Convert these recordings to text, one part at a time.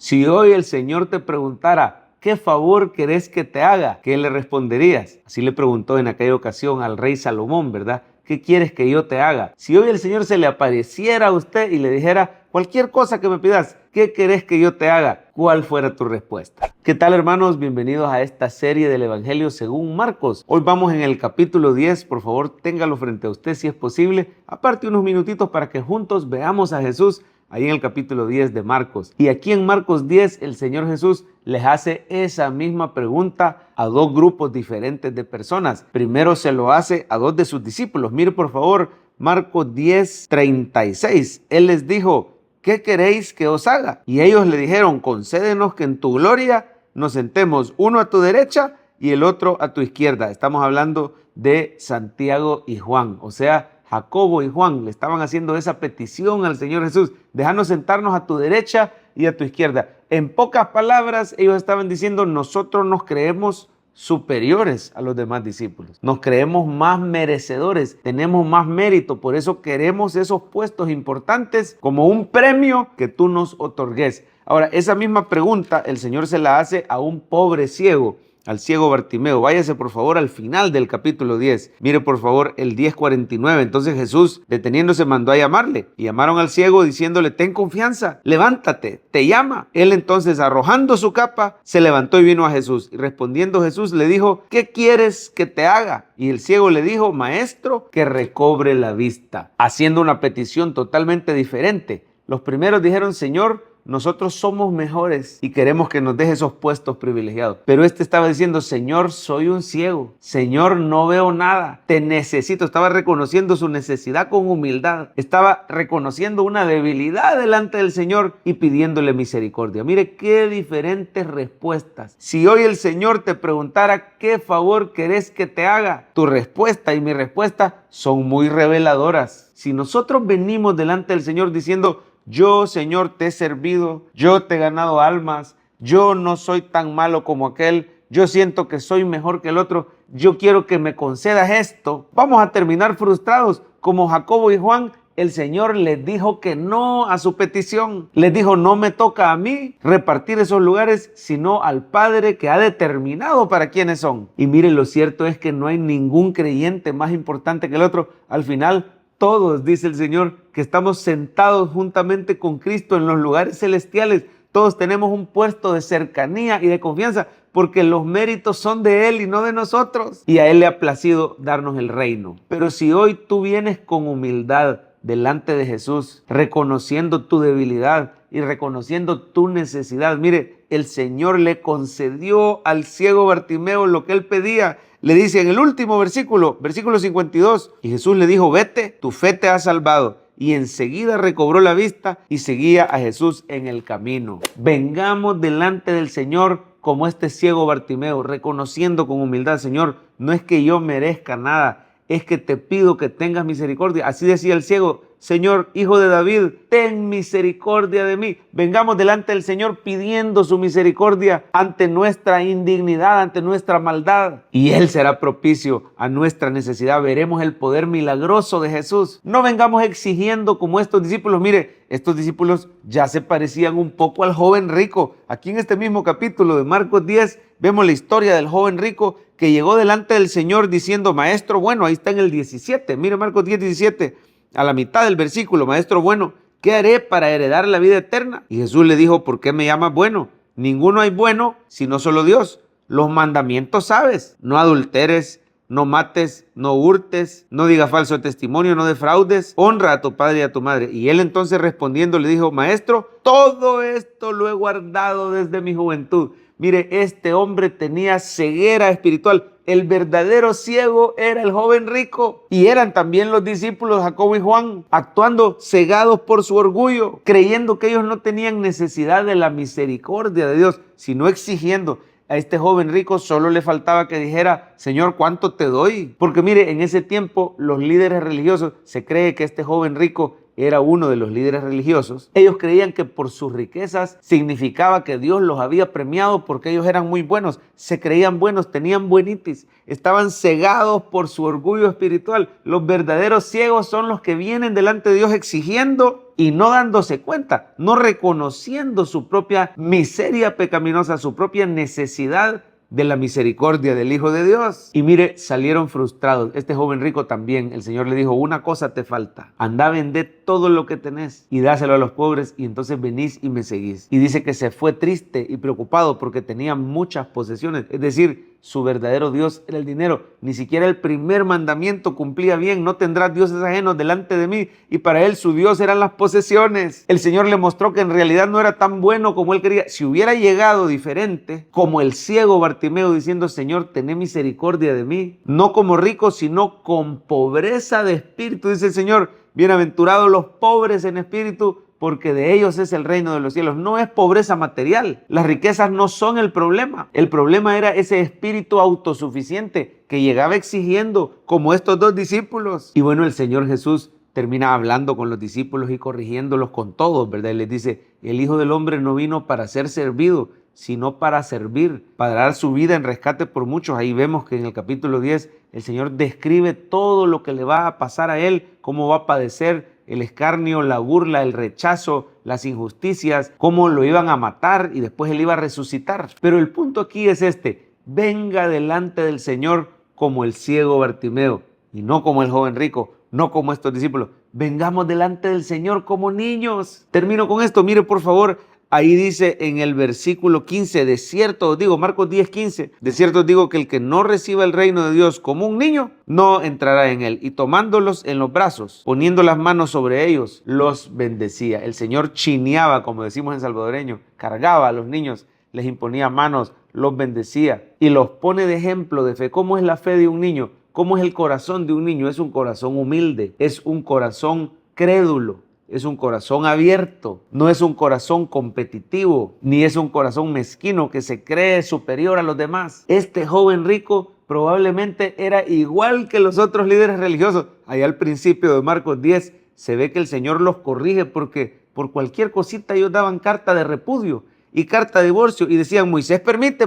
Si hoy el Señor te preguntara, ¿qué favor querés que te haga? ¿Qué le responderías? Así le preguntó en aquella ocasión al rey Salomón, ¿verdad? ¿Qué quieres que yo te haga? Si hoy el Señor se le apareciera a usted y le dijera, cualquier cosa que me pidas, ¿qué querés que yo te haga? ¿Cuál fuera tu respuesta? ¿Qué tal, hermanos? Bienvenidos a esta serie del Evangelio según Marcos. Hoy vamos en el capítulo 10. Por favor, téngalo frente a usted si es posible. Aparte unos minutitos para que juntos veamos a Jesús ahí en el capítulo 10 de Marcos. Y aquí en Marcos 10, el Señor Jesús les hace esa misma pregunta a dos grupos diferentes de personas. Primero se lo hace a dos de sus discípulos. Mire, por favor, Marcos 10, 36. Él les dijo, ¿qué queréis que os haga? Y ellos le dijeron, concédenos que en tu gloria nos sentemos, uno a tu derecha y el otro a tu izquierda. Estamos hablando de Santiago y Juan, o sea, Jacobo y Juan le estaban haciendo esa petición al Señor Jesús, déjanos sentarnos a tu derecha y a tu izquierda. En pocas palabras, ellos estaban diciendo, nosotros nos creemos superiores a los demás discípulos, nos creemos más merecedores, tenemos más mérito, por eso queremos esos puestos importantes como un premio que tú nos otorgues. Ahora, esa misma pregunta el Señor se la hace a un pobre ciego, al ciego Bartimeo. Váyase por favor al final del capítulo 10. Mire por favor el 10:49. Entonces Jesús, deteniéndose, mandó a llamarle. Y llamaron al ciego diciéndole, ten confianza, levántate, te llama. Él entonces, arrojando su capa, se levantó y vino a Jesús. Y respondiendo Jesús le dijo, ¿qué quieres que te haga? Y el ciego le dijo, maestro, que recobre la vista. Haciendo una petición totalmente diferente. Los primeros dijeron, Señor, nosotros somos mejores y queremos que nos deje esos puestos privilegiados. Pero este estaba diciendo, Señor, soy un ciego. Señor, no veo nada. Te necesito. Estaba reconociendo su necesidad con humildad. Estaba reconociendo una debilidad delante del Señor y pidiéndole misericordia. Mire qué diferentes respuestas. Si hoy el Señor te preguntara, ¿qué favor querés que te haga? Tu respuesta y mi respuesta son muy reveladoras. Si nosotros venimos delante del Señor diciendo, yo, Señor, te he servido, yo te he ganado almas, yo no soy tan malo como aquel, yo siento que soy mejor que el otro, yo quiero que me concedas esto. Vamos a terminar frustrados. Como Jacobo y Juan, el Señor les dijo que no a su petición. Les dijo, no me toca a mí repartir esos lugares, sino al Padre que ha determinado para quiénes son. Y miren, lo cierto es que no hay ningún creyente más importante que el otro. Al final, todos, dice el Señor, que estamos sentados juntamente con Cristo en los lugares celestiales. Todos tenemos un puesto de cercanía y de confianza porque los méritos son de Él y no de nosotros. Y a Él le ha placido darnos el reino. Pero si hoy tú vienes con humildad delante de Jesús, reconociendo tu debilidad y reconociendo tu necesidad, mire, el Señor le concedió al ciego Bartimeo lo que él pedía. Le dice en el último versículo, versículo 52, y Jesús le dijo, vete, tu fe te ha salvado. Y enseguida recobró la vista y seguía a Jesús en el camino. Vengamos delante del Señor como este ciego Bartimeo, reconociendo con humildad, Señor, no es que yo merezca nada, es que te pido que tengas misericordia. Así decía el ciego, Señor, Hijo de David, ten misericordia de mí. Vengamos delante del Señor pidiendo su misericordia ante nuestra indignidad, ante nuestra maldad. Y Él será propicio a nuestra necesidad. Veremos el poder milagroso de Jesús. No vengamos exigiendo como estos discípulos. Mire, estos discípulos ya se parecían un poco al joven rico. Aquí en este mismo capítulo de Marcos 10 vemos la historia del joven rico que llegó delante del Señor diciendo, maestro, bueno, ahí está en el 17. Mire Marcos 10, 17. A la mitad del versículo, maestro bueno, ¿qué haré para heredar la vida eterna? Y Jesús le dijo, ¿por qué me llamas bueno? Ninguno hay bueno, sino solo Dios. Los mandamientos sabes, no adulteres, no mates, no hurtes, no digas falso testimonio, no defraudes, honra a tu padre y a tu madre. Y él entonces respondiendo le dijo, maestro, todo esto lo he guardado desde mi juventud. Mire, este hombre tenía ceguera espiritual. El verdadero ciego era el joven rico y eran también los discípulos Jacobo y Juan, actuando cegados por su orgullo, creyendo que ellos no tenían necesidad de la misericordia de Dios, sino exigiendo. A este joven rico solo le faltaba que dijera, Señor, ¿cuánto te doy? Porque mire, en ese tiempo los líderes religiosos, se cree que este joven rico era uno de los líderes religiosos. Ellos creían que por sus riquezas significaba que Dios los había premiado porque ellos eran muy buenos, se creían buenos, tenían buenitis, estaban cegados por su orgullo espiritual. Los verdaderos ciegos son los que vienen delante de Dios exigiendo y no dándose cuenta, no reconociendo su propia miseria pecaminosa, su propia necesidad de la misericordia del Hijo de Dios. Y mire, salieron frustrados. Este joven rico también, el Señor le dijo, una cosa te falta, anda a vender todo lo que tenés y dáselo a los pobres y entonces venís y me seguís. Y dice que se fue triste y preocupado porque tenía muchas posesiones, es decir, su verdadero Dios era el dinero. Ni siquiera el primer mandamiento cumplía bien: no tendrás dioses ajenos delante de mí. Y para él su Dios eran las posesiones. El Señor le mostró que en realidad no era tan bueno como él quería. Si hubiera llegado diferente, como el ciego Bartimeo diciendo, Señor, tené misericordia de mí, no como rico, sino con pobreza de espíritu, dice el Señor, bienaventurados los pobres en espíritu, porque de ellos es el reino de los cielos. No es pobreza material. Las riquezas no son el problema. El problema era ese espíritu autosuficiente que llegaba exigiendo, como estos dos discípulos. Y bueno, el Señor Jesús termina hablando con los discípulos y corrigiéndolos con todos, ¿verdad? Y les dice, el Hijo del Hombre no vino para ser servido, sino para servir, para dar su vida en rescate por muchos. Ahí vemos que en el capítulo 10 el Señor describe todo lo que le va a pasar a él, cómo va a padecer el escarnio, la burla, el rechazo, las injusticias, cómo lo iban a matar y después él iba a resucitar. Pero el punto aquí es este: venga delante del Señor como el ciego Bartimeo y no como el joven rico, no como estos discípulos. Vengamos delante del Señor como niños. Termino con esto, mire por favor. Ahí dice en el versículo 15, de cierto os digo, Marcos 10:15, de cierto os digo que el que no reciba el reino de Dios como un niño, no entrará en él. Y tomándolos en los brazos, poniendo las manos sobre ellos, los bendecía. El Señor chineaba, como decimos en salvadoreño, cargaba a los niños, les imponía manos, los bendecía y los pone de ejemplo de fe. ¿Cómo es la fe de un niño? ¿Cómo es el corazón de un niño? Es un corazón humilde, es un corazón crédulo. Es un corazón abierto, no es un corazón competitivo, ni es un corazón mezquino que se cree superior a los demás. Este joven rico probablemente era igual que los otros líderes religiosos. Allá al principio de Marcos 10 se ve que el Señor los corrige porque por cualquier cosita ellos daban carta de repudio y carta de divorcio y decían, Moisés permite,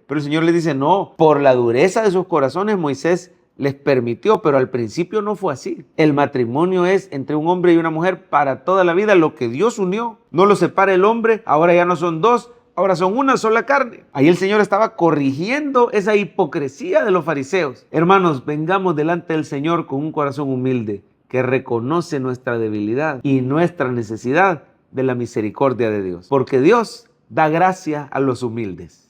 pero el Señor les dice, no, por la dureza de sus corazones Moisés les permitió, pero al principio no fue así. El matrimonio es entre un hombre y una mujer para toda la vida, lo que Dios unió. No lo separa el hombre, ahora ya no son dos, ahora son una sola carne. Ahí el Señor estaba corrigiendo esa hipocresía de los fariseos. Hermanos, vengamos delante del Señor con un corazón humilde, que reconoce nuestra debilidad y nuestra necesidad de la misericordia de Dios. Porque Dios da gracia a los humildes.